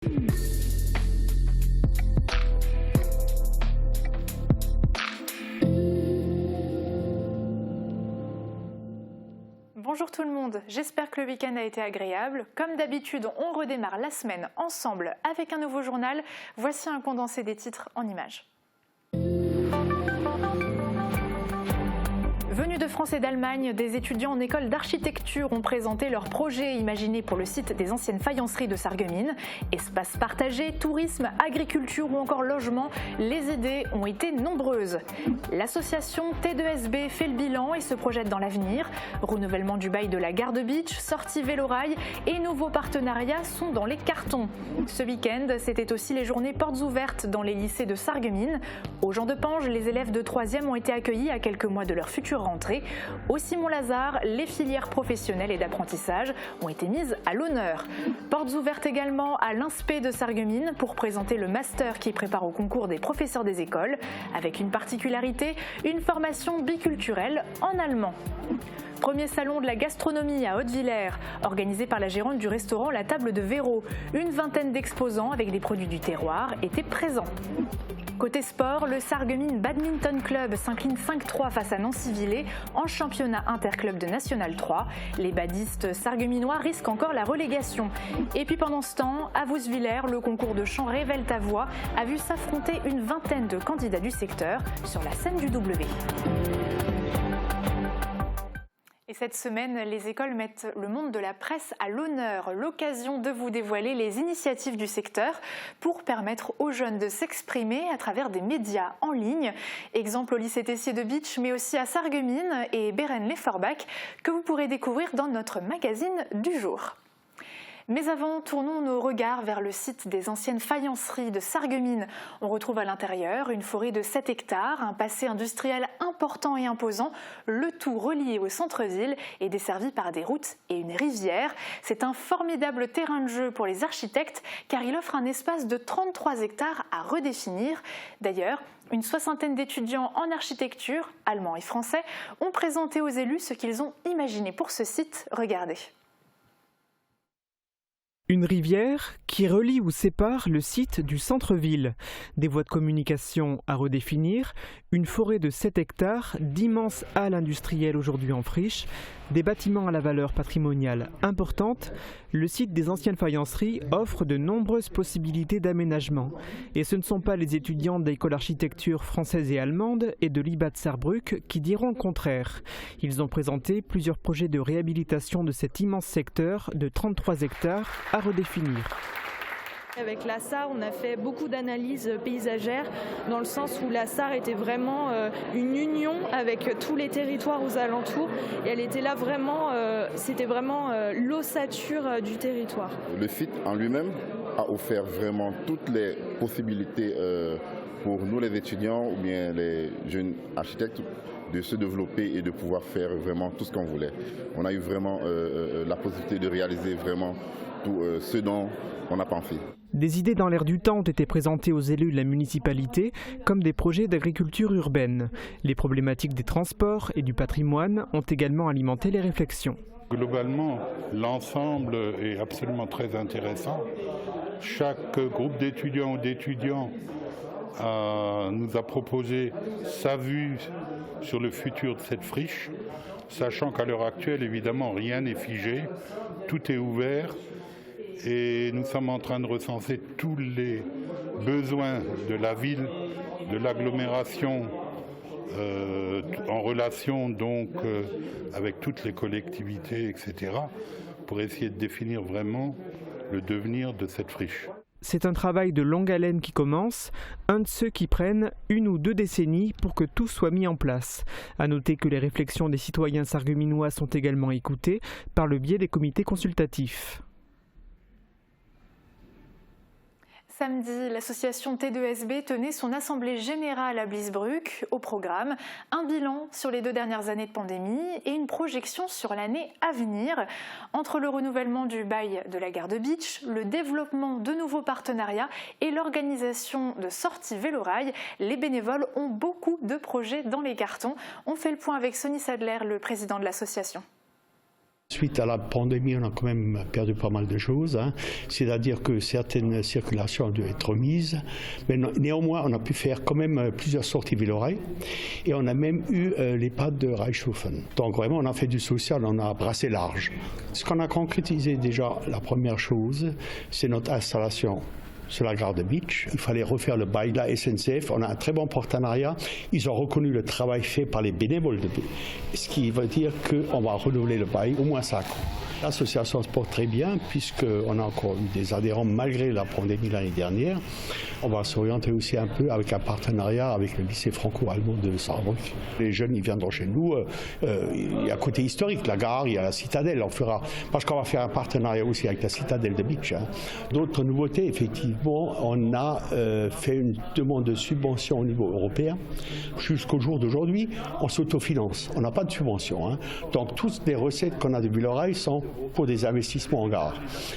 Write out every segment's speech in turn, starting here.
Bonjour tout le monde, j'espère que le week-end a été agréable. Comme d'habitude, on redémarre la semaine ensemble avec un nouveau journal. Voici un condensé des titres en images. Venus de France et d'Allemagne, des étudiants en école d'architecture ont présenté leurs projets imaginés pour le site des anciennes faïenceries de Sarreguemines. Espaces partagés, tourisme, agriculture ou encore logement, les idées ont été nombreuses. L'association T2SB fait le bilan et se projette dans l'avenir. Renouvellement du bail de la gare de Bitche, sortie Vélorail et nouveaux partenariats sont dans les cartons. Ce week-end, c'était aussi les journées portes ouvertes dans les lycées de Sarreguemines. Au Jean de Pange, les élèves de 3e ont été accueillis à quelques mois de leur future rentrée. Au Simon-Lazare, les filières professionnelles et d'apprentissage ont été mises à l'honneur. Portes ouvertes également à l'INSPE de Sarreguemines pour présenter le master qui prépare au concours des professeurs des écoles, avec une particularité, une formation biculturelle en allemand. Premier salon de la gastronomie à Haute-Villers, organisé par la gérante du restaurant La Table de Véro. Une vingtaine d'exposants avec des produits du terroir étaient présents. Côté sport, le Sarreguemines Badminton Club s'incline 5-3 face à Nancy-Villers en championnat interclub de National 3. Les badistes sarregueminois risquent encore la relégation. Et puis pendant ce temps, à Vousse-Villers, le concours de chant Révèle ta voix a vu s'affronter une vingtaine de candidats du secteur sur la scène du W. Et cette semaine, les écoles mettent le monde de la presse à l'honneur. L'occasion de vous dévoiler les initiatives du secteur pour permettre aux jeunes de s'exprimer à travers des médias en ligne. Exemple au lycée Tessier de Bitche, mais aussi à Sarreguemines et Bérennes-lès-Forbach, que vous pourrez découvrir dans notre magazine du jour. Mais avant, tournons nos regards vers le site des anciennes faïenceries de Sarreguemines. On retrouve à l'intérieur une forêt de 7 hectares, un passé industriel important et imposant, le tout relié au centre-ville et desservi par des routes et une rivière. C'est un formidable terrain de jeu pour les architectes car il offre un espace de 33 hectares à redéfinir. D'ailleurs, une soixantaine d'étudiants en architecture, allemands et français, ont présenté aux élus ce qu'ils ont imaginé pour ce site. Regardez. Une rivière qui relie ou sépare le site du centre-ville, des voies de communication à redéfinir, une forêt de 7 hectares, d'immenses halles industrielles aujourd'hui en friche, des bâtiments à la valeur patrimoniale importante, le site des anciennes faïenceries offre de nombreuses possibilités d'aménagement. Et ce ne sont pas les étudiants d'école d'architecture française et allemande et de l'IBA de Sarrebruck qui diront le contraire. Ils ont présenté plusieurs projets de réhabilitation de cet immense secteur de 33 hectares à redéfinir. Avec la Sarre, on a fait beaucoup d'analyses paysagères dans le sens où la Sarre était vraiment une union avec tous les territoires aux alentours et elle était là vraiment, c'était vraiment l'ossature du territoire. Le site en lui-même a offert vraiment toutes les possibilités pour nous les étudiants ou bien les jeunes architectes de se développer et de pouvoir faire vraiment tout ce qu'on voulait. On a eu vraiment la possibilité de réaliser vraiment tout ce dont on a pensé. Des idées dans l'air du temps ont été présentées aux élus de la municipalité comme des projets d'agriculture urbaine. Les problématiques des transports et du patrimoine ont également alimenté les réflexions. Globalement, l'ensemble est absolument très intéressant. Chaque groupe d'étudiants ou d'étudiants nous a proposé sa vue sur le futur de cette friche, sachant qu'à l'heure actuelle, évidemment, rien n'est figé, tout est ouvert. Et nous sommes en train de recenser tous les besoins de la ville, de l'agglomération, en relation donc avec toutes les collectivités, etc., pour essayer de définir vraiment le devenir de cette friche. C'est un travail de longue haleine qui commence, un de ceux qui prennent 1 ou 2 décennies pour que tout soit mis en place. À noter que les réflexions des citoyens sarregueminois sont également écoutées par le biais des comités consultatifs. Samedi, l'association T2SB tenait son assemblée générale à Bliesbruck. Au programme, un bilan sur les 2 dernières années de pandémie et une projection sur l'année à venir. Entre le renouvellement du bail de la gare de Bitche, le développement de nouveaux partenariats et l'organisation de sorties Vélorail, les bénévoles ont beaucoup de projets dans les cartons. On fait le point avec Sonny Sadler, le président de l'association. Suite à la pandémie, on a quand même perdu pas mal de choses, c'est-à-dire que certaines circulations ont dû être remises, mais néanmoins on a pu faire quand même plusieurs sorties Ville-Oreille et on a même eu l'EHPAD de Reichshofen. Donc vraiment on a fait du social, on a brassé large. Ce qu'on a concrétisé déjà, la première chose, c'est notre installation sur la gare de Bitche. Il fallait refaire le bail de la SNCF. On a un très bon partenariat. Ils ont reconnu le travail fait par les bénévoles de Bitche, ce qui veut dire qu'on va renouveler le bail au moins 5 ans. L'association se porte très bien puisqu'on a encore eu des adhérents malgré la pandémie l'année dernière. On va s'orienter aussi un peu avec un partenariat avec le lycée franco-allemand de Saarbrück. Les jeunes, ils viendront chez nous. Il y a un côté historique, la gare, il y a la citadelle. Parce qu'on va faire un partenariat aussi avec la citadelle de Bitche. D'autres nouveautés, effectivement, on a fait une demande de subvention au niveau européen. Jusqu'au jour d'aujourd'hui, on s'autofinance. On n'a pas de subvention. Donc toutes les recettes qu'on a de Ville-Oreille sont pour des investissements en gare.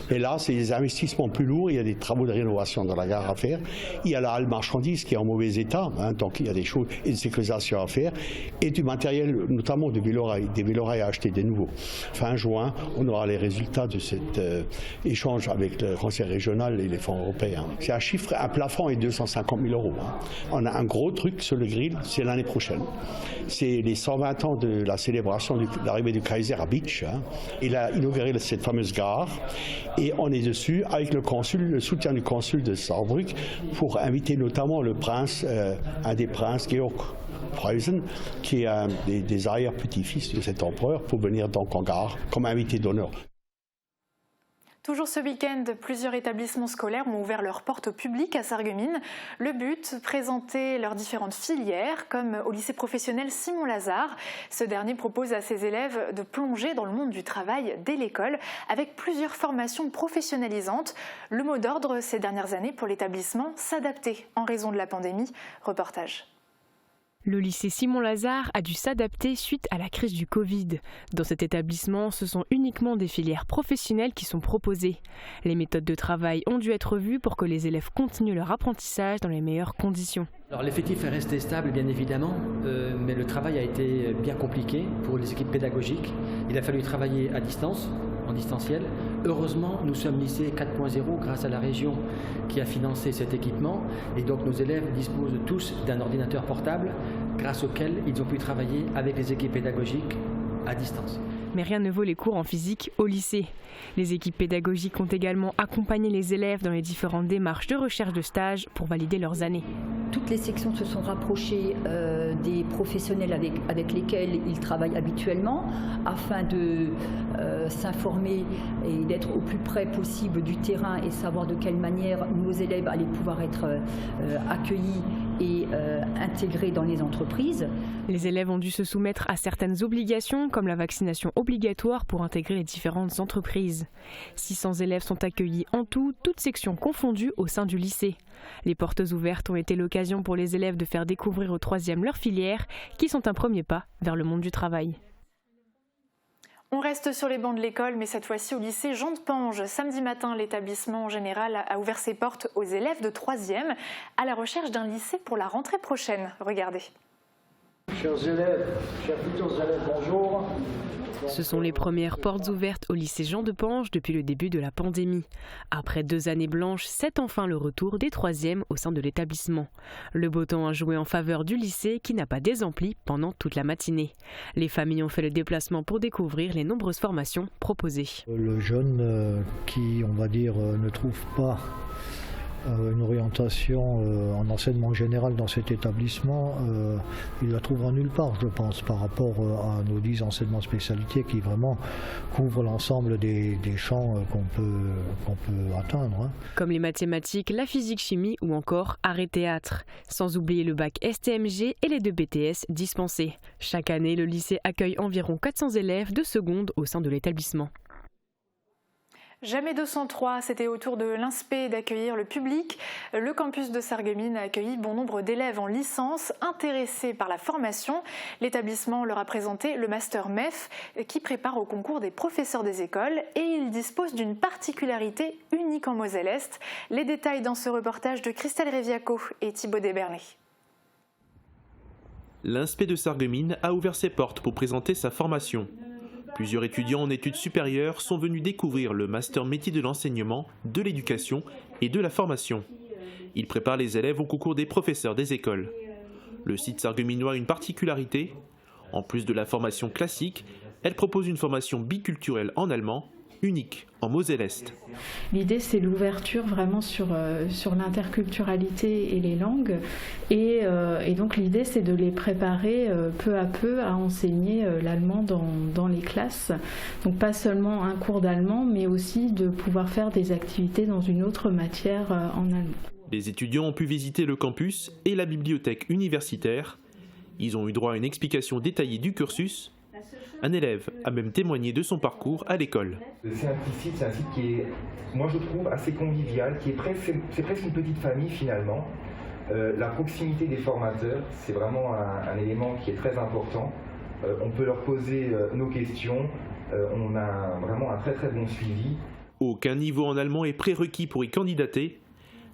Et là, c'est des investissements plus lourds. Il y a des travaux de rénovation dans la gare à faire. Il y a la halle marchandise qui est en mauvais état, donc il y a des choses et de sécurisation à faire, et du matériel, notamment de Ville-Oreille, des Ville-Oreille à acheter des nouveaux. Fin juin, on aura les résultats de cet échange avec le conseil régional et les fonds européens. C'est un plafond est 250 000 €. On a un gros truc sur le grill, c'est l'année prochaine. C'est les 120 ans de la célébration de l'arrivée du Kaiser à Bitche. Il a inauguré cette fameuse gare et on est dessus avec le soutien du consul de Saarbrück pour inviter notamment le prince, un des princes, Georg Preußen, qui est un des arrière-petits-fils de cet empereur, pour venir donc en gare comme invité d'honneur. Toujours ce week-end, plusieurs établissements scolaires ont ouvert leurs portes au public à Sarreguemines. Le but, présenter leurs différentes filières, comme au lycée professionnel Simon-Lazare. Ce dernier propose à ses élèves de plonger dans le monde du travail dès l'école, avec plusieurs formations professionnalisantes. Le mot d'ordre ces dernières années pour l'établissement, s'adapter en raison de la pandémie. Reportage. Le lycée Simon-Lazare a dû s'adapter suite à la crise du Covid. Dans cet établissement, ce sont uniquement des filières professionnelles qui sont proposées. Les méthodes de travail ont dû être revues pour que les élèves continuent leur apprentissage dans les meilleures conditions. Alors l'effectif est resté stable bien évidemment, mais le travail a été bien compliqué pour les équipes pédagogiques. Il a fallu travailler à distance, en distanciel. Heureusement, nous sommes lycée 4.0 grâce à la région qui a financé cet équipement et donc nos élèves disposent tous d'un ordinateur portable grâce auquel ils ont pu travailler avec les équipes pédagogiques à distance. Mais rien ne vaut les cours en physique au lycée. Les équipes pédagogiques ont également accompagné les élèves dans les différentes démarches de recherche de stage pour valider leurs années. Toutes les sections se sont rapprochées des professionnels avec lesquels ils travaillent habituellement afin de s'informer et d'être au plus près possible du terrain et savoir de quelle manière nos élèves allaient pouvoir être accueillis et intégrés dans les entreprises. Les élèves ont dû se soumettre à certaines obligations comme la vaccination obligatoire pour intégrer les différentes entreprises. 600 élèves sont accueillis en tout, toutes sections confondues au sein du lycée. Les portes ouvertes ont été l'occasion pour les élèves de faire découvrir aux 3e leurs filières, qui sont un premier pas vers le monde du travail. On reste sur les bancs de l'école, mais cette fois-ci au lycée Jean de Pange. Samedi matin, l'établissement général a ouvert ses portes aux élèves de 3e à la recherche d'un lycée pour la rentrée prochaine. Regardez. Chers élèves, chers futurs élèves, bonjour. Ce sont les premières portes ouvertes au lycée Jean de Pange depuis le début de la pandémie. Après 2 années blanches, c'est enfin le retour des 3e au sein de l'établissement. Le beau temps a joué en faveur du lycée qui n'a pas désempli pendant toute la matinée. Les familles ont fait le déplacement pour découvrir les nombreuses formations proposées. Le jeune qui, on va dire, ne trouve pas une orientation en enseignement général dans cet établissement, il la trouvera nulle part, je pense, par rapport à nos 10 enseignements spécialités qui vraiment couvrent l'ensemble des champs qu'on peut atteindre. Comme les mathématiques, la physique-chimie ou encore art et théâtre. Sans oublier le bac STMG et les 2 BTS dispensés. Chaque année, le lycée accueille environ 400 élèves de seconde au sein de l'établissement. Jamais 203, c'était au tour de l'INSPE d'accueillir le public. Le campus de Sarreguemines a accueilli bon nombre d'élèves en licence intéressés par la formation. L'établissement leur a présenté le master MEF qui prépare au concours des professeurs des écoles et il dispose d'une particularité unique en Moselle-Est. Les détails dans ce reportage de Christelle Reviaco et Thibaut Desbernay. L'INSPE de Sarreguemines a ouvert ses portes pour présenter sa formation. Plusieurs étudiants en études supérieures sont venus découvrir le master métier de l'enseignement, de l'éducation et de la formation. Ils préparent les élèves au concours des professeurs des écoles. Le site sarregueminois a une particularité. En plus de la formation classique, elle propose une formation biculturelle en allemand, unique en Moselle-Est. L'idée, c'est l'ouverture vraiment sur l'interculturalité et les langues. Et donc l'idée, c'est de les préparer peu à peu à enseigner l'allemand dans les classes. Donc pas seulement un cours d'allemand, mais aussi de pouvoir faire des activités dans une autre matière en allemand. Les étudiants ont pu visiter le campus et la bibliothèque universitaire. Ils ont eu droit à une explication détaillée du cursus. Un élève a même témoigné de son parcours à l'école. C'est un petit site, qui est, moi je trouve, assez convivial, c'est presque une petite famille finalement. La proximité des formateurs, c'est vraiment un élément qui est très important. On peut leur poser nos questions, on a vraiment un très très bon suivi. Aucun niveau en allemand est prérequis pour y candidater.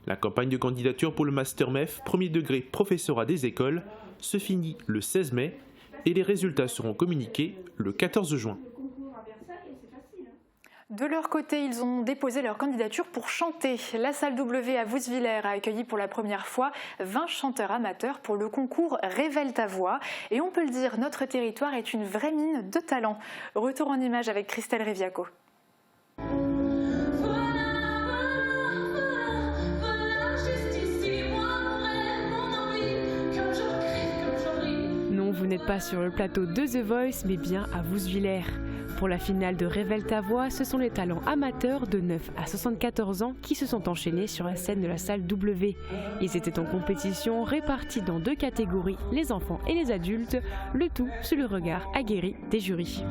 La campagne de candidature pour le Master MEF, premier degré professorat des écoles, se finit le 16 mai. Et les résultats seront communiqués le 14 juin. De leur côté, ils ont déposé leur candidature pour chanter. La salle W à Vousvillers a accueilli pour la première fois 20 chanteurs amateurs pour le concours Révèle ta voix. Et on peut le dire, notre territoire est une vraie mine de talent. Retour en images avec Christelle Reviaco. Vous n'êtes pas sur le plateau de The Voice, mais bien à Vousvillers. Pour la finale de Révèle ta voix, ce sont les talents amateurs de 9 à 74 ans qui se sont enchaînés sur la scène de la salle W. Ils étaient en compétition, répartis dans 2 catégories, les enfants et les adultes, le tout sous le regard aguerri des jurys.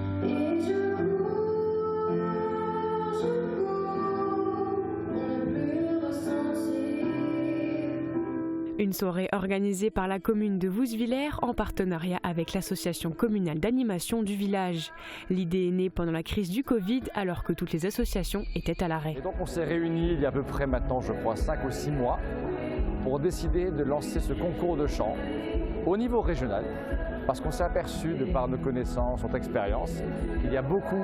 Une soirée organisée par la commune de Vousvillers en partenariat avec l'association communale d'animation du village. L'idée est née pendant la crise du Covid alors que toutes les associations étaient à l'arrêt. Et donc on s'est réunis il y a à peu près maintenant, je crois, 5 ou 6 mois pour décider de lancer ce concours de chant au niveau régional. Parce qu'on s'est aperçu, de par nos connaissances, notre expérience, qu'il y a beaucoup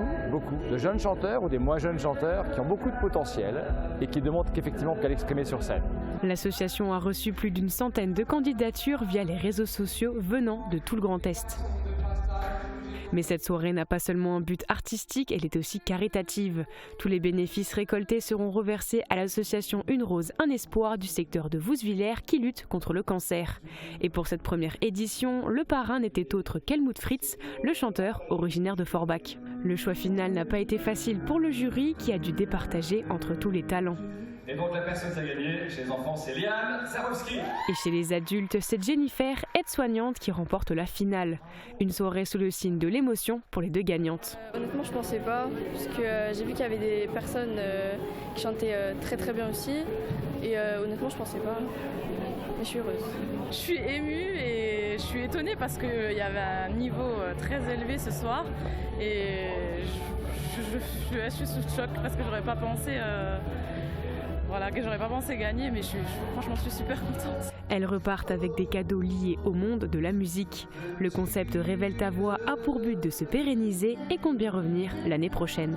de jeunes chanteurs ou des moins jeunes chanteurs qui ont beaucoup de potentiel et qui demandent qu'effectivement qu'à l'exprimer sur scène. L'association a reçu plus d'une centaine de candidatures via les réseaux sociaux venant de tout le Grand Est. Mais cette soirée n'a pas seulement un but artistique, elle est aussi caritative. Tous les bénéfices récoltés seront reversés à l'association Une Rose, un espoir du secteur de Vousvillers qui lutte contre le cancer. Et pour cette première édition, le parrain n'était autre qu'Helmut Fritz, le chanteur originaire de Forbach. Le choix final n'a pas été facile pour le jury qui a dû départager entre tous les talents. Et donc la personne qui a gagné, chez les enfants, c'est Liane Zarowski. Et chez les adultes, c'est Jennifer, aide-soignante, qui remporte la finale. Une soirée sous le signe de l'émotion pour les 2 gagnantes. Honnêtement, je pensais pas, parce que j'ai vu qu'il y avait des personnes qui chantaient très très bien aussi. Et honnêtement, je pensais pas. Mais je suis heureuse. Je suis émue et je suis étonnée parce qu'il y avait un niveau très élevé ce soir. Et je suis sous le choc parce que j'aurais pas pensé... que j'aurais pas pensé gagner, mais franchement, je suis super contente. Elles repartent avec des cadeaux liés au monde de la musique. Le concept Révèle ta voix a pour but de se pérenniser et compte bien revenir l'année prochaine.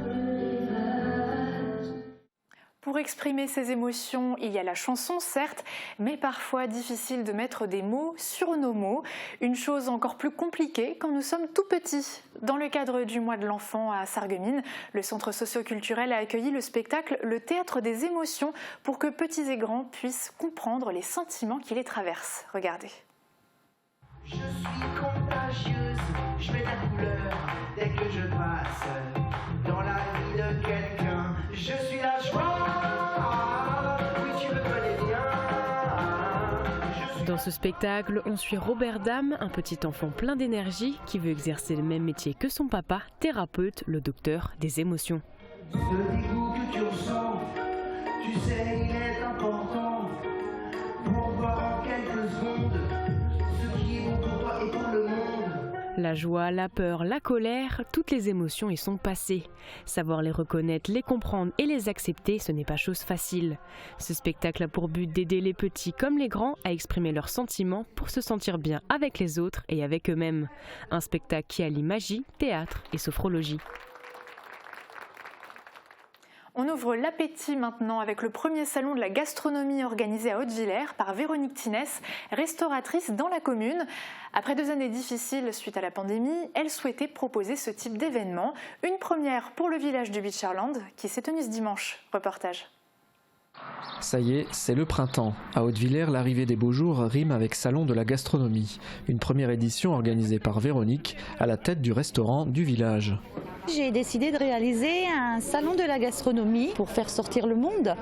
Pour exprimer ses émotions, il y a la chanson, certes, mais parfois difficile de mettre des mots sur nos mots. Une chose encore plus compliquée quand nous sommes tout petits. Dans le cadre du mois de l'enfant à Sarreguemines, le centre socio-culturel a accueilli le spectacle Le Théâtre des émotions pour que petits et grands puissent comprendre les sentiments qui les traversent. Regardez. Je suis contagieuse, je mets la couleur dès que je passe dans la vie de quelqu'un. Je suis la joie. Dans ce spectacle, on suit Robert Dame, un petit enfant plein d'énergie qui veut exercer le même métier que son papa, thérapeute, le docteur des émotions. Ce dégoût que tu ressens, tu sais, il est important pour voir en quelques secondes ce qui est bon pour toi et pour le monde. La La joie, la peur, la colère, toutes les émotions y sont passées. Savoir les reconnaître, les comprendre et les accepter, ce n'est pas chose facile. Ce spectacle a pour but d'aider les petits comme les grands à exprimer leurs sentiments pour se sentir bien avec les autres et avec eux-mêmes. Un spectacle qui allie magie, théâtre et sophrologie. On ouvre l'appétit maintenant avec le premier salon de la gastronomie organisé à Hautevillers par Véronique Tinès, restauratrice dans la commune. Après 2 années difficiles suite à la pandémie, elle souhaitait proposer ce type d'événement. Une première pour le village du Beacherland qui s'est tenu ce dimanche. Reportage. Ça y est, c'est le printemps. À Hautevillers, l'arrivée des beaux jours rime avec Salon de la gastronomie. Une première édition organisée par Véronique à la tête du restaurant du village. J'ai décidé de réaliser un salon de la gastronomie pour faire sortir le monde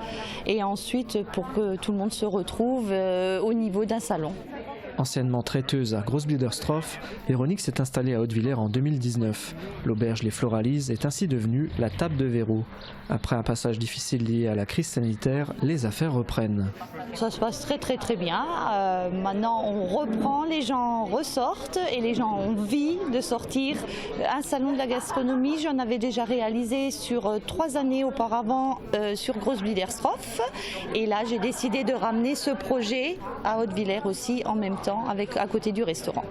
et ensuite pour que tout le monde se retrouve au niveau d'un salon. Anciennement traiteuse à Großbiederstroff, Véronique s'est installée à Hautevillers en 2019. L'auberge Les Floralises est ainsi devenue la table de Véro. Après un passage difficile lié à la crise sanitaire, les affaires reprennent. Ça se passe très bien. Maintenant on reprend, les gens ressortent et les gens ont envie de sortir. Un salon de la gastronomie, j'en avais déjà réalisé sur 3 années auparavant sur Großbiederstroff. Et là j'ai décidé de ramener ce projet à Hautevillers aussi en même temps. À côté du restaurant.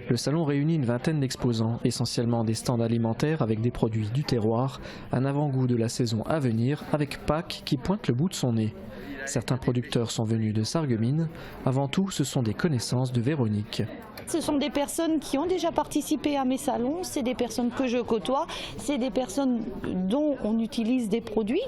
Le salon réunit une vingtaine d'exposants, essentiellement des stands alimentaires avec des produits du terroir, un avant-goût de la saison à venir avec Pâques qui pointe le bout de son nez. Certains producteurs sont venus de Sarreguemines. Avant tout, ce sont des connaissances de Véronique. Ce sont des personnes qui ont déjà participé à mes salons, c'est des personnes que je côtoie, c'est des personnes dont on utilise des produits.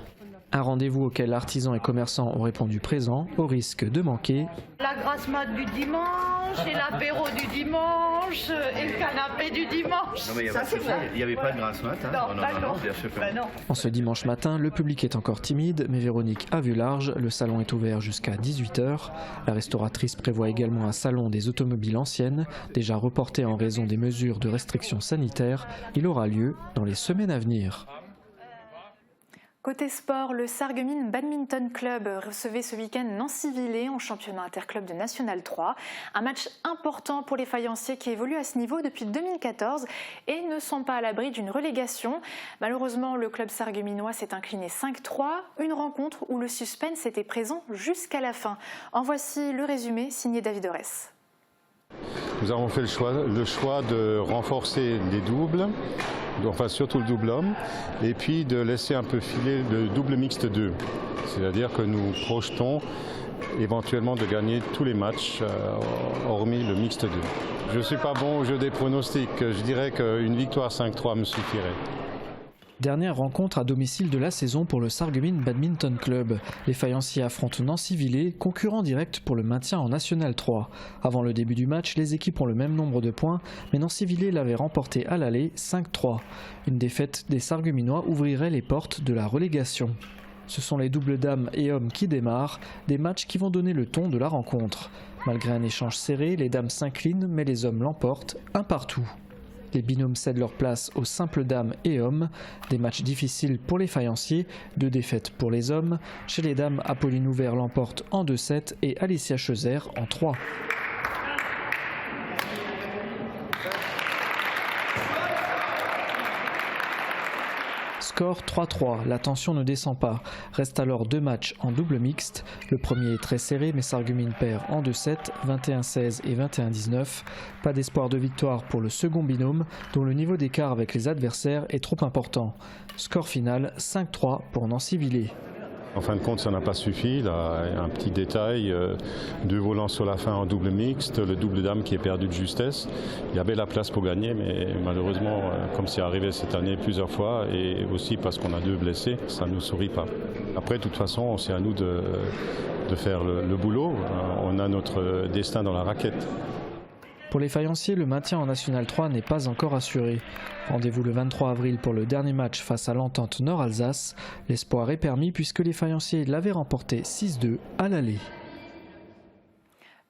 Un rendez-vous auquel artisans et commerçants ont répondu présents, au risque de manquer la grasse mat du dimanche, et l'apéro du dimanche, et le canapé du dimanche. Non mais il n'y avait pas de grasse mat. Hein. Non, bien sûr que non. En ce dimanche matin, le public est encore timide, mais Véronique a vu large. Le salon est ouvert jusqu'à 18h. La restauratrice prévoit également un salon des automobiles anciennes, déjà reporté en raison des mesures de restriction sanitaire. Il aura lieu dans les semaines à venir. Côté sport, le Sarreguemines Badminton Club recevait ce week-end Nancy-Villers en championnat interclub de National 3. Un match important pour les faïenciers qui évoluent à ce niveau depuis 2014 et ne sont pas à l'abri d'une relégation. Malheureusement, le club sarregueminois s'est incliné 5-3, une rencontre où le suspense était présent jusqu'à la fin. En voici le résumé signé David Orès. Nous avons fait le choix de renforcer les doubles, enfin surtout le double homme, et puis de laisser un peu filer le double mixte 2. C'est-à-dire que nous projetons éventuellement de gagner tous les matchs, hormis le mixte 2. Je ne suis pas bon au jeu des pronostics, je dirais qu'une victoire 5-3 me suffirait. Dernière rencontre à domicile de la saison pour le Sarreguemines Badminton Club. Les faïenciers affrontent Nancy-Villers, concurrent direct pour le maintien en National 3. Avant le début du match, les équipes ont le même nombre de points, mais Nancy-Villers l'avait remporté à l'aller 5-3. Une défaite des Sarregueminois ouvrirait les portes de la relégation. Ce sont les doubles dames et hommes qui démarrent, des matchs qui vont donner le ton de la rencontre. Malgré un échange serré, les dames s'inclinent, mais les hommes l'emportent, un partout. Les binômes cèdent leur place aux simples dames et hommes. Des matchs difficiles pour les faïenciers, 2 défaites pour les hommes. Chez les dames, Apolline Ouvert l'emporte en 2-7 et Alicia Chauzer en 3. Score 3-3, la tension ne descend pas. Reste alors 2 matchs en double mixte. Le premier est très serré, mais Sarreguemines perd en 2-7, 21-16 et 21-19. Pas d'espoir de victoire pour le second binôme, dont le niveau d'écart avec les adversaires est trop important. Score final 5-3 pour Nancy-Villers. En fin de compte, ça n'a pas suffi. Là, un petit détail, 2 volants sur la fin en double mixte, le double dame qui est perdu de justesse. Il y avait la place pour gagner, mais malheureusement, comme c'est arrivé cette année plusieurs fois, et aussi parce qu'on a 2 blessés, ça ne nous sourit pas. Après, de toute façon, c'est à nous de faire le boulot. On a notre destin dans la raquette. Pour les faïenciers, le maintien en National 3 n'est pas encore assuré. Rendez-vous le 23 avril pour le dernier match face à l'Entente Nord-Alsace. L'espoir est permis puisque les faïenciers l'avaient remporté 6-2 à l'aller.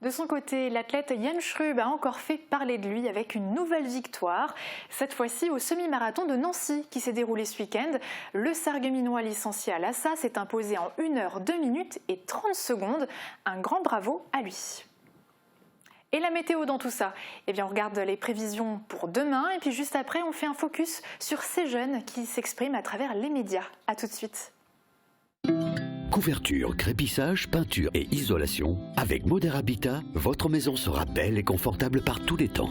De son côté, l'athlète Yann Schrub a encore fait parler de lui avec une nouvelle victoire. Cette fois-ci au semi-marathon de Nancy qui s'est déroulé ce week-end. Le Sarregueminois licencié à l'ASSA s'est imposé en 1 heure 2 minutes et 30 secondes. Un grand bravo à lui. Et la météo dans tout ça? Eh bien, on regarde les prévisions pour demain et puis juste après, on fait un focus sur ces jeunes qui s'expriment à travers les médias. A tout de suite. Couverture, crépissage, peinture et isolation. Avec Moder Habitat, votre maison sera belle et confortable par tous les temps.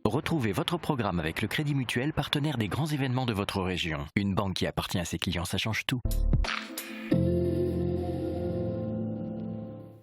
Retrouvez votre programme avec le Crédit Mutuel, partenaire des grands événements de votre région. Une banque qui appartient à ses clients, ça change tout.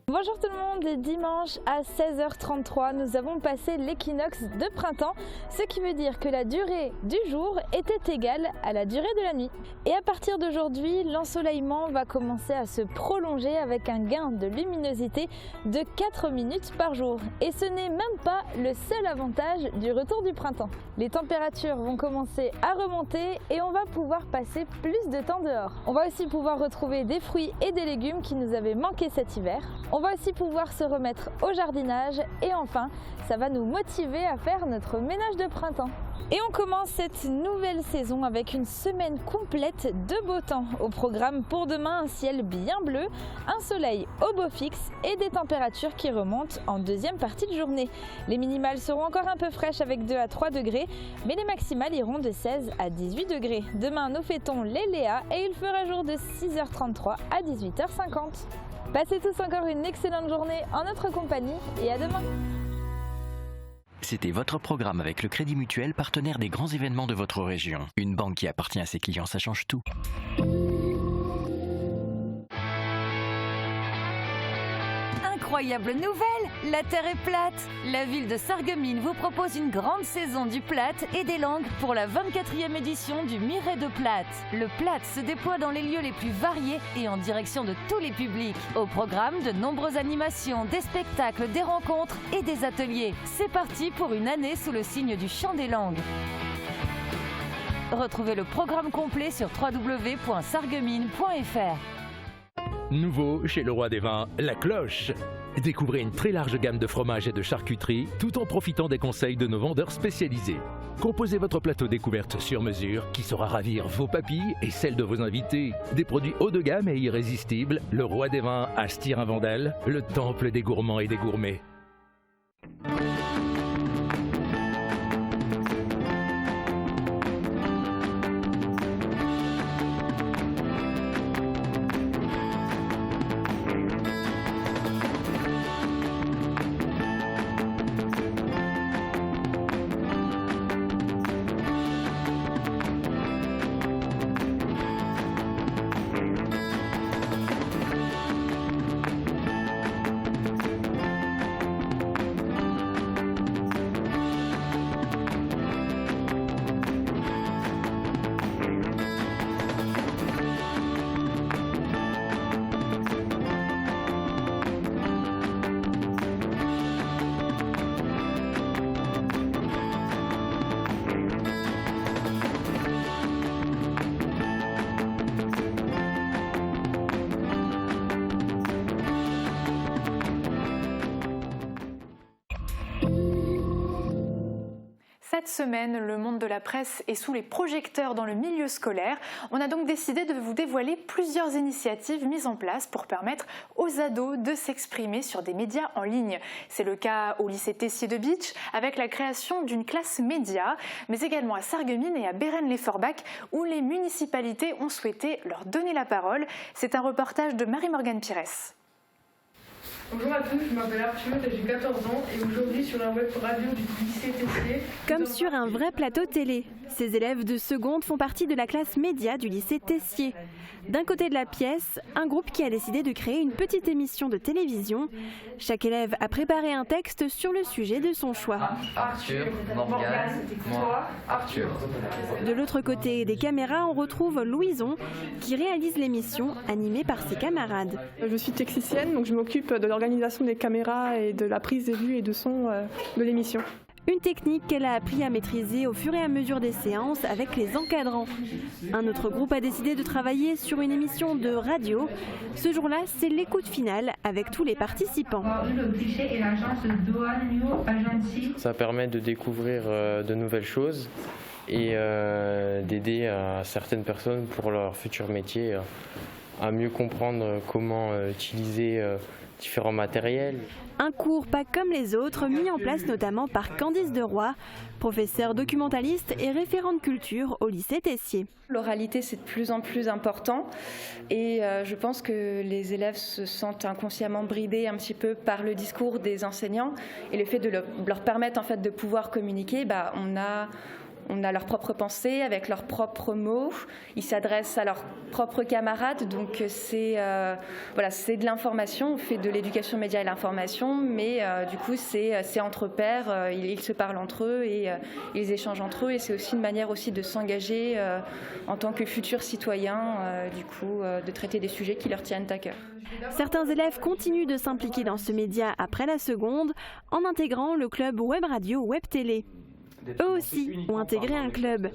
Bonjour tout le monde, et dimanche à 16h33, nous avons passé l'équinoxe de printemps, ce qui veut dire que la durée du jour était égale à la durée de la nuit. Et à partir d'aujourd'hui, l'ensoleillement va commencer à se prolonger avec un gain de luminosité de 4 minutes par jour. Et ce n'est même pas le seul avantage du retour du printemps. Les températures vont commencer à remonter et on va pouvoir passer plus de temps dehors. On va aussi pouvoir retrouver des fruits et des légumes qui nous avaient manqué cet hiver. On va aussi pouvoir se remettre au jardinage et enfin, ça va nous motiver à faire notre ménage de printemps. Et on commence cette nouvelle saison avec une semaine complète de beau temps. Au programme pour demain, un ciel bien bleu, un soleil au beau fixe et des températures qui remontent en deuxième partie de journée. Les minimales seront encore un peu fraîches avec 2 à 3 degrés, mais les maximales iront de 16 à 18 degrés. Demain, nous fêtons les Léa et il fera jour de 6h33 à 18h50. Passez tous encore une excellente journée en notre compagnie et à demain. C'était votre programme avec le Crédit Mutuel, partenaire des grands événements de votre région. Une banque qui appartient à ses clients, ça change tout. Incroyable nouvelle, la Terre est plate. La ville de Sarreguemines vous propose une grande saison du Platt et des langues pour la 24e édition du Miret de Platt. Le Platt se déploie dans les lieux les plus variés et en direction de tous les publics. Au programme, de nombreuses animations, des spectacles, des rencontres et des ateliers. C'est parti pour une année sous le signe du chant des langues. Retrouvez le programme complet sur www.sarreguemines.fr. Nouveau chez le Roi des Vins, la cloche. Découvrez une très large gamme de fromages et de charcuterie tout en profitant des conseils de nos vendeurs spécialisés. Composez votre plateau découverte sur mesure qui saura ravir vos papilles et celles de vos invités. Des produits haut de gamme et irrésistibles, le Roi des Vins à Styrin-Vandel, le temple des gourmands et des gourmets. Cette semaine, le monde de la presse est sous les projecteurs dans le milieu scolaire. On a donc décidé de vous dévoiler plusieurs initiatives mises en place pour permettre aux ados de s'exprimer sur des médias en ligne. C'est le cas au lycée Tessier de Bitche avec la création d'une classe média, mais également à Sarreguemines et à Bérennes-lès-Forbach où les municipalités ont souhaité leur donner la parole. C'est un reportage de Marie-Morgane Pires. Bonjour à tous, je m'appelle Arthur et j'ai 14 ans et aujourd'hui sur la web radio du lycée Tessier. Comme sur un vrai plateau télé, ces élèves de seconde font partie de la classe média du lycée Tessier. D'un côté de la pièce, un groupe qui a décidé de créer une petite émission de télévision. Chaque élève a préparé un texte sur le sujet de son choix. Arthur, Morgane, moi, Arthur. De l'autre côté des caméras, on retrouve Louison qui réalise l'émission animée par ses camarades. Je suis technicienne, donc je m'occupe de l'organisation des caméras et de la prise de vue et de son de l'émission. Une technique qu'elle a appris à maîtriser au fur et à mesure des séances avec les encadrants. Un autre groupe a décidé de travailler sur une émission de radio. Ce jour-là, c'est l'écoute finale avec tous les participants. Ça permet de découvrir de nouvelles choses et d'aider certaines personnes pour leur futur métier à mieux comprendre comment utiliser différents matériels. Un cours pas comme les autres, mis en place notamment par Candice Deroy, professeure documentaliste et référente culture au lycée Tessier. L'oralité, c'est de plus en plus important et je pense que les élèves se sentent inconsciemment bridés un petit peu par le discours des enseignants et le fait de leur permettre en fait de pouvoir communiquer, on a leurs propres pensées avec leurs propres mots. Ils s'adressent à leurs propres camarades, donc c'est de l'information. On fait de l'éducation média et l'information, mais du coup c'est entre pairs. Ils se parlent entre eux et ils échangent entre eux. Et c'est aussi une manière aussi de s'engager en tant que futurs citoyens, de traiter des sujets qui leur tiennent à cœur. Certains élèves continuent de s'impliquer dans ce média après la seconde en intégrant le club web radio web télé. Eux aussi ont intégré un club.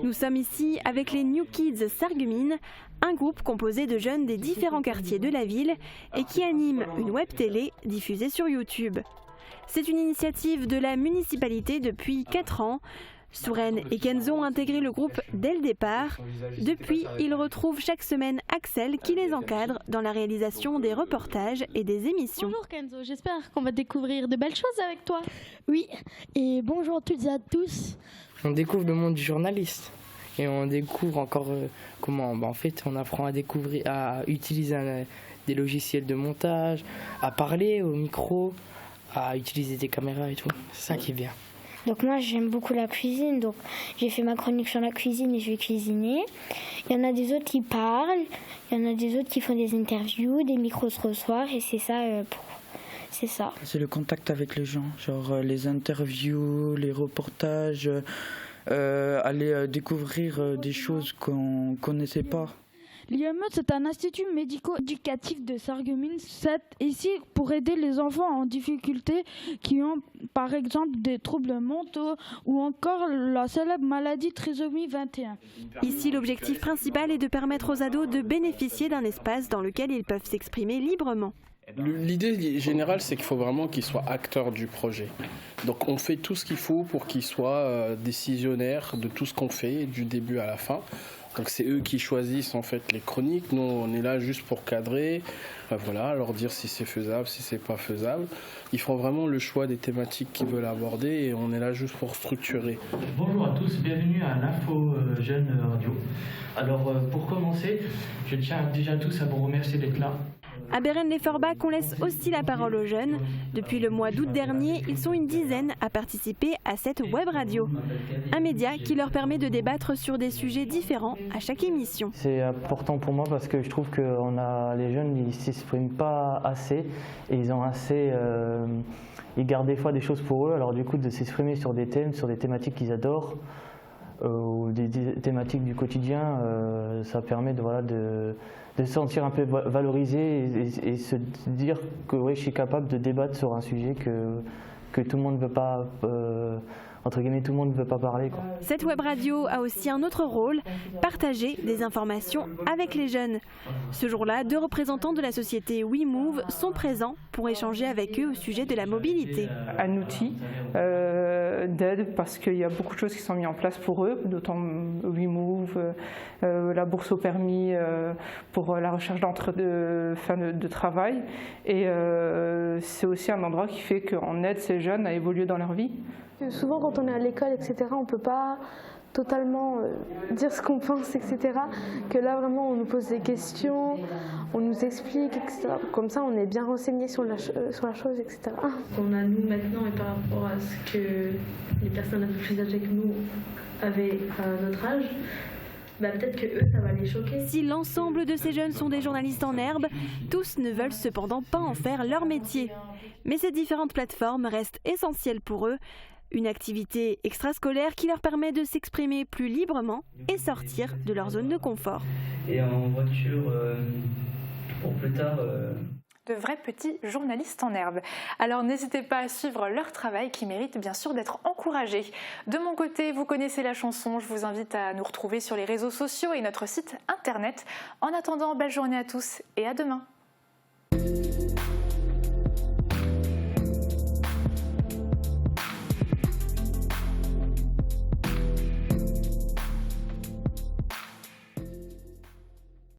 Nous sommes ici avec les New Kids Sarreguemines, un groupe composé de jeunes des différents quartiers de la ville et qui anime une web télé diffusée sur YouTube. C'est une initiative de la municipalité depuis 4 ans. Soren et Kenzo ont intégré le groupe dès le départ. Depuis, ils retrouvent chaque semaine Axel qui les encadre dans la réalisation des reportages et des émissions. Bonjour Kenzo, j'espère qu'on va découvrir de belles choses avec toi. Oui, et bonjour à toutes et à tous. On découvre le monde du journaliste et on découvre encore comment, en fait, on apprend à découvrir, à utiliser des logiciels de montage, à parler au micro, à utiliser des caméras et tout. C'est ça qui est bien. Donc moi j'aime beaucoup la cuisine, donc j'ai fait ma chronique sur la cuisine et je vais cuisiner. Il y en a des autres qui parlent, il y en a des autres qui font des interviews, des micros se reçoivent et c'est ça. C'est le contact avec les gens, genre les interviews, les reportages, aller découvrir des choses qu'on connaissait pas. L'IME, c'est un institut médico-éducatif de Sarreguemines. C'est ici pour aider les enfants en difficulté qui ont par exemple des troubles mentaux ou encore la célèbre maladie trisomie 21. Ici, l'objectif principal est de permettre aux ados de bénéficier d'un espace dans lequel ils peuvent s'exprimer librement. L'idée générale, c'est qu'il faut vraiment qu'ils soient acteurs du projet. Donc on fait tout ce qu'il faut pour qu'ils soient décisionnaires de tout ce qu'on fait, du début à la fin. Donc c'est eux qui choisissent en fait les chroniques. Nous on est là juste pour cadrer, leur dire si c'est faisable, si c'est pas faisable. Ils font vraiment le choix des thématiques qu'ils veulent aborder et on est là juste pour structurer. Bonjour à tous, bienvenue à l'Info Jeune Radio. Alors pour commencer, je tiens déjà tous à vous remercier d'être là. À Bérennes-les-Forbach, on laisse aussi la parole aux jeunes. Depuis le mois d'août dernier, ils sont une dizaine à participer à cette web radio. Un média qui leur permet de débattre sur des sujets différents à chaque émission. C'est important pour moi parce que je trouve que les jeunes ils ne s'expriment pas assez et ils gardent des fois des choses pour eux. Alors du coup de s'exprimer sur des thèmes, sur des thématiques qu'ils adorent ou des thématiques du quotidien, ça permet de se sentir un peu valorisé et se dire que je suis capable de débattre sur un sujet que tout le monde ne veut pas, entre guillemets, tout le monde ne veut pas parler. Cette web radio a aussi un autre rôle, partager des informations avec les jeunes. Ce jour-là, 2 représentants de la société WeMove sont présents pour échanger avec eux au sujet de la mobilité. Un outil d'aide parce qu'il y a beaucoup de choses qui sont mises en place pour eux, d'autant WeMove, la bourse au permis pour la recherche de travail. Et c'est aussi un endroit qui fait qu'on aide ces jeunes à évoluer dans leur vie. Souvent quand on est à l'école, etc., on ne peut pas totalement dire ce qu'on pense, etc. Que là vraiment on nous pose des questions, on nous explique, etc. Comme ça on est bien renseigné sur la chose, etc. On a nous maintenant et par rapport à ce que les personnes un peu plus âgées que nous avaient à notre âge, peut-être que eux ça va les choquer. Si l'ensemble de ces jeunes sont des journalistes en herbe, tous ne veulent cependant pas en faire leur métier. Mais ces différentes plateformes restent essentielles pour eux. Une activité extrascolaire qui leur permet de s'exprimer plus librement et sortir de leur zone de confort. Et en voiture, pour plus tard... De vrais petits journalistes en herbe. Alors n'hésitez pas à suivre leur travail qui mérite bien sûr d'être encouragé. De mon côté, vous connaissez la chanson, je vous invite à nous retrouver sur les réseaux sociaux et notre site internet. En attendant, belle journée à tous et à demain.